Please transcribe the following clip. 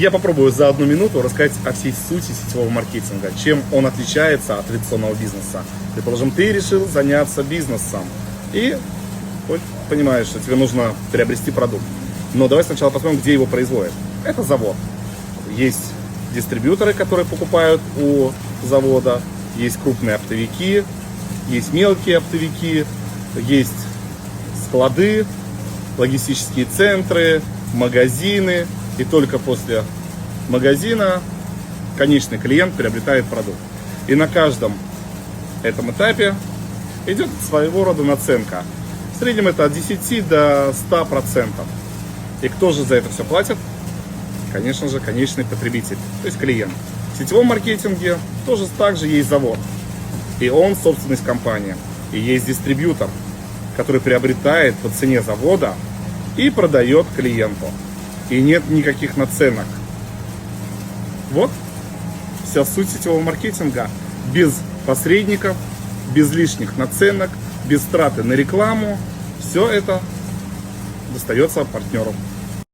Я попробую за 1 минуту рассказать о всей сути сетевого маркетинга, чем он отличается от традиционного бизнеса. Предположим, ты решил заняться бизнесом и понимаешь, что тебе нужно приобрести продукт. Но давай сначала посмотрим, где его производят. Это завод. Есть дистрибьюторы, которые покупают у завода, есть крупные оптовики, есть мелкие оптовики, есть склады, логистические центры, магазины. И только после магазина конечный клиент приобретает продукт. И на каждом этом этапе идет своего рода наценка. В среднем это от 10 до 100%. И кто же за это все платит? Конечно же, конечный потребитель, то есть клиент. В сетевом маркетинге тоже также есть завод. И он собственность компании. И есть дистрибьютор, который приобретает по цене завода и продает клиенту. И нет никаких наценок. Вот вся суть сетевого маркетинга. Без посредников, без лишних наценок, без траты на рекламу. Все это достается партнеру.